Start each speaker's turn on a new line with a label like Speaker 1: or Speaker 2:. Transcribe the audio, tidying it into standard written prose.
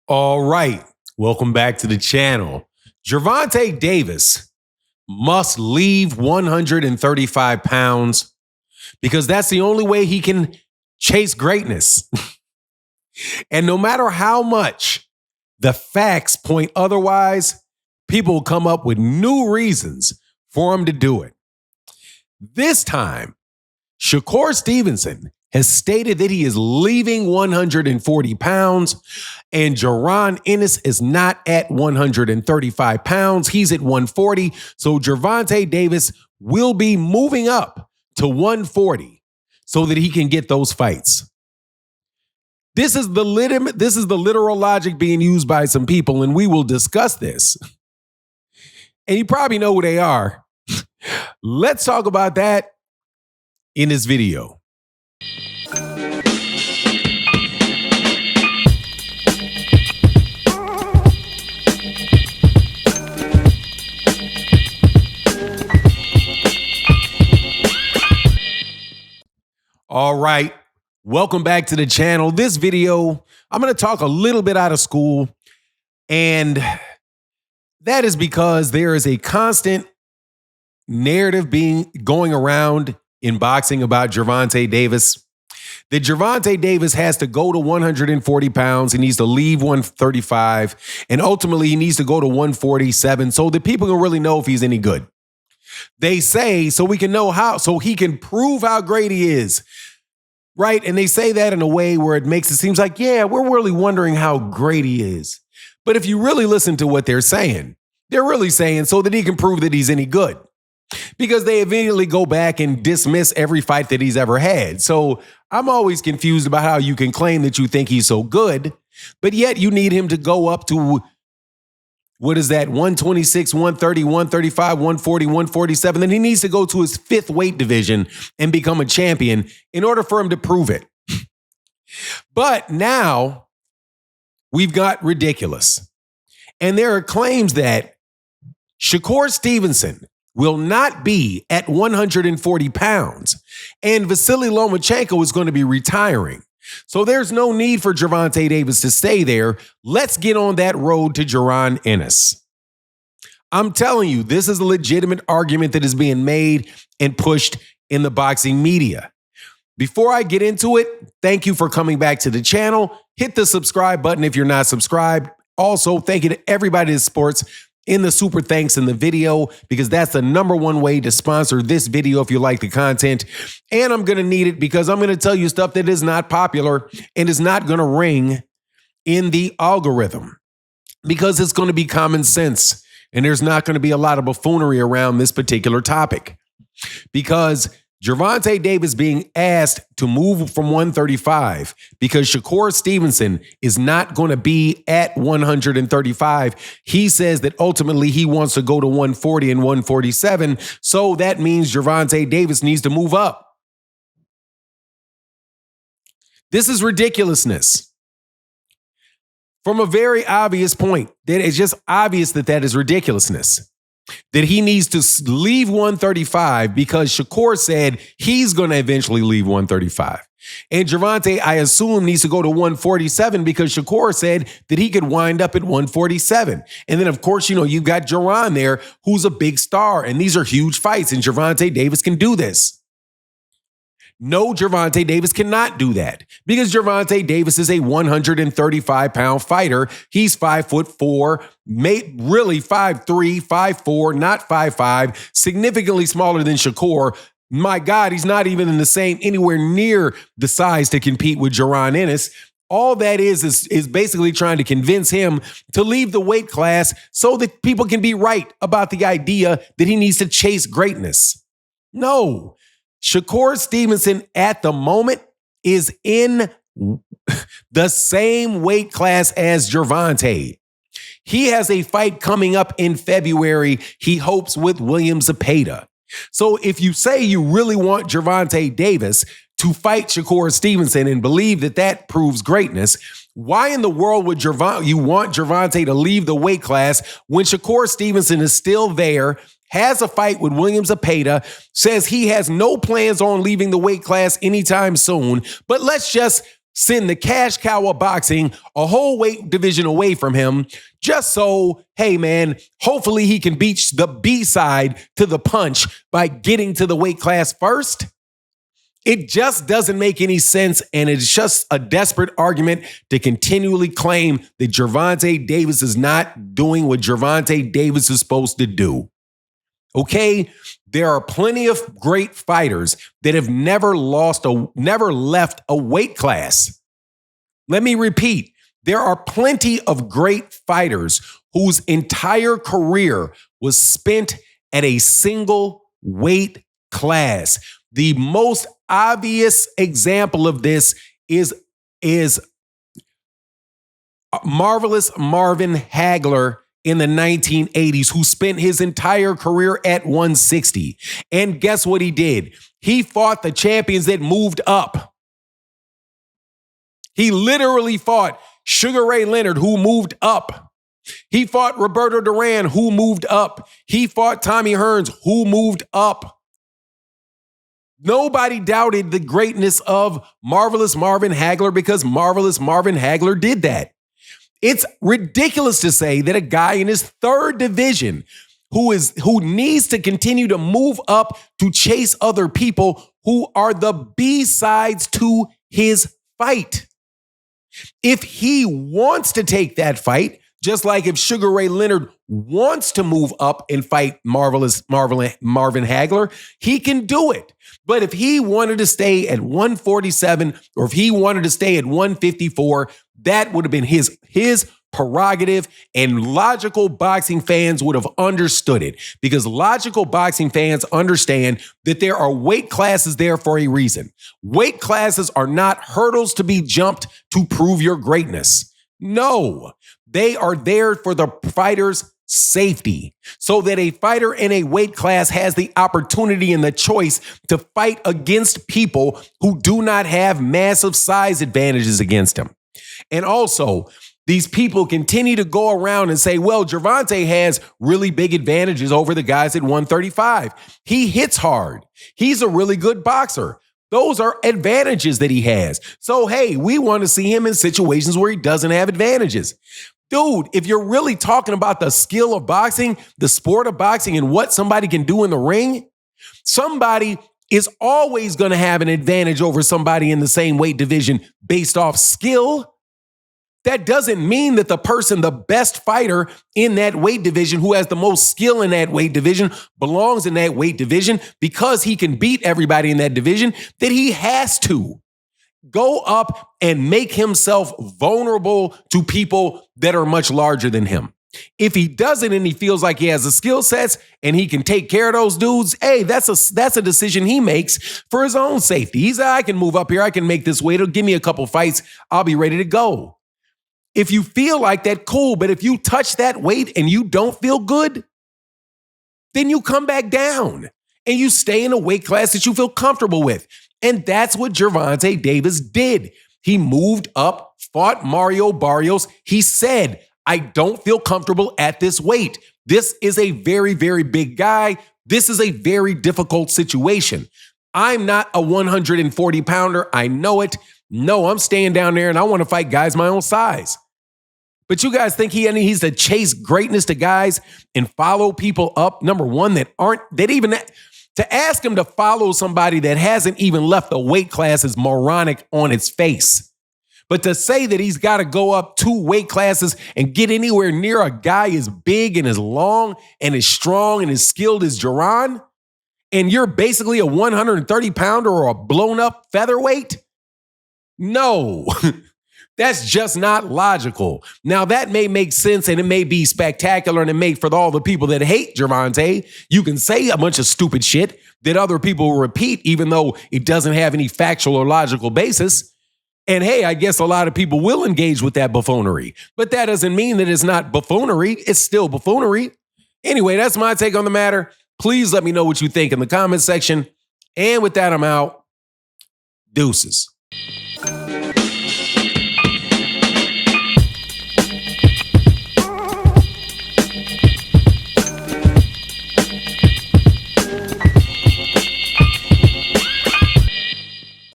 Speaker 1: All right. Welcome back to the channel. Gervonta Davis must leave 135 pounds because that's the only way he can chase greatness. And no matter how much the facts point otherwise, people will come up with new reasons for him to do it. This time, Shakur Stevenson has stated that he is leaving 140 pounds, and Jaron Ennis is not at 135 pounds. He's at 140. So Gervonta Davis will be moving up to 140 so that he can get those fights. This is the literal logic being used by some people, and we will discuss this. And you probably know who they are. Let's talk about that in this video. All right, welcome back to the channel. This video, I'm going to talk a little bit out of school, and that is because there is a constant narrative going around in boxing about Gervonta Davis. That Gervonta Davis has to go to 140 pounds. He needs to leave 135, and ultimately he needs to go to 147 so that people can really know if he's any good. They say so we can know how, so he can prove how great he is, right? And they say that in a way where it makes it seem like, yeah, we're really wondering how great he is. But if you really listen to what they're really saying so that he can prove that he's any good. Because they immediately go back and dismiss every fight that he's ever had. So I'm always confused about how you can claim that you think he's so good, but yet you need him to go up to, what is that, 126, 130, 135, 140, 147. Then he needs to go to his fifth weight division and become a champion in order for him to prove it. But now we've got ridiculous. And there are claims that Shakur Stevenson will not be at 140 pounds, and Vasily Lomachenko is going to be retiring. So there's no need for Gervonta Davis to stay there. Let's get on that road to Jaron Ennis. I'm telling you, this is a legitimate argument that is being made and pushed in the boxing media. Before I get into it, thank you for coming back to the channel. Hit the subscribe button if you're not subscribed. Also, thank you to everybody that supports in the super thanks in the video, because that's the #1 way to sponsor this video if you like the content. And I'm going to need it because I'm going to tell you stuff that is not popular and is not going to ring in the algorithm, because it's going to be common sense and there's not going to be a lot of buffoonery around this particular topic. Because Gervonta Davis being asked to move from 135 because Shakur Stevenson is not going to be at 135. He says that ultimately he wants to go to 140 and 147. So that means Gervonta Davis needs to move up. This is ridiculousness. From a very obvious point, that it's just obvious that that is ridiculousness. That he needs to leave 135 because Shakur said he's going to eventually leave 135. And Gervonta, I assume, needs to go to 147 because Shakur said that he could wind up at 147. And then, of course, you've got Jaron there, who's a big star. And these are huge fights, and Gervonta Davis can do this. No, Gervonta Davis cannot do that because Gervonta Davis is a 135-pound fighter. He's 5'4", really 5'3", 5'4", not 5'5", significantly smaller than Shakur. My God, he's not even in the same, anywhere near the size to compete with Jaron Ennis. All that is basically trying to convince him to leave the weight class so that people can be right about the idea that he needs to chase greatness. No. Shakur Stevenson at the moment is in the same weight class as Gervonta. He has a fight coming up in February, he hopes, with William Zepeda. So if you say you really want Gervonta Davis to fight Shakur Stevenson and believe that that proves greatness, why in the world would you want Gervonta to leave the weight class when Shakur Stevenson is still there, has a fight with William Zepeda, says he has no plans on leaving the weight class anytime soon, but let's just send the cash cow of boxing a whole weight division away from him just so, hey, man, hopefully he can beat the B side to the punch by getting to the weight class first? It just doesn't make any sense, and it's just a desperate argument to continually claim that Gervonta Davis is not doing what Gervonta Davis is supposed to do. Okay? There are plenty of great fighters that have never left a weight class. Let me repeat. There are plenty of great fighters whose entire career was spent at a single weight class. The most obvious example of this is Marvelous Marvin Hagler in the 1980s, who spent his entire career at 160. And guess what he did? He fought the champions that moved up. He literally fought Sugar Ray Leonard, who moved up. He fought Roberto Duran, who moved up. He fought Tommy Hearns, who moved up. Nobody doubted the greatness of Marvelous Marvin Hagler because Marvelous Marvin Hagler did that. It's ridiculous to say that a guy in his third division who needs to continue to move up to chase other people who are the B-sides to his fight. If he wants to take that fight, just like if Sugar Ray Leonard wants to move up and fight Marvin Hagler, he can do it. But if he wanted to stay at 147 or if he wanted to stay at 154, that would have been his prerogative, and logical boxing fans would have understood it, because logical boxing fans understand that there are weight classes there for a reason. Weight classes are not hurdles to be jumped to prove your greatness. No, they are there for the fighter's safety, so that a fighter in a weight class has the opportunity and the choice to fight against people who do not have massive size advantages against him. And also, these people continue to go around and say, well, Gervonta has really big advantages over the guys at 135. He hits hard. He's a really good boxer. Those are advantages that he has. So, hey, we want to see him in situations where he doesn't have advantages. Dude, if you're really talking about the skill of boxing, the sport of boxing, and what somebody can do in the ring, somebody is always going to have an advantage over somebody in the same weight division based off skill. That doesn't mean that the person, the best fighter in that weight division, who has the most skill in that weight division, belongs in that weight division because he can beat everybody in that division, that he has to go up and make himself vulnerable to people that are much larger than him. If he doesn't and he feels like he has the skill sets and he can take care of those dudes, hey, that's a decision he makes for his own safety. He's I can move up here. I can make this weight. It'll give me a couple fights. I'll be ready to go. If you feel like that, cool. But if you touch that weight and you don't feel good, then you come back down and you stay in a weight class that you feel comfortable with. And that's what Gervonta Davis did. He moved up, fought Mario Barrios. He said, I don't feel comfortable at this weight. This is a very, very big guy. This is a very difficult situation. I'm not a 140 pounder. I know it. No, I'm staying down there and I want to fight guys my own size. But you guys think he's to chase greatness to guys and follow people up, number one, that even to ask him to follow somebody that hasn't even left a weight class is moronic on its face. But to say that he's got to go up 2 weight classes and get anywhere near a guy as big and as long and as strong and as skilled as Jaron, and you're basically a 130 pounder or a blown up featherweight? No. That's just not logical. Now, that may make sense and it may be spectacular and it may, for all the people that hate Gervonta, you can say a bunch of stupid shit that other people will repeat, even though it doesn't have any factual or logical basis. And hey, I guess a lot of people will engage with that buffoonery, but that doesn't mean that it's not buffoonery. It's still buffoonery. Anyway, that's my take on the matter. Please let me know what you think in the comment section. And with that, I'm out. Deuces.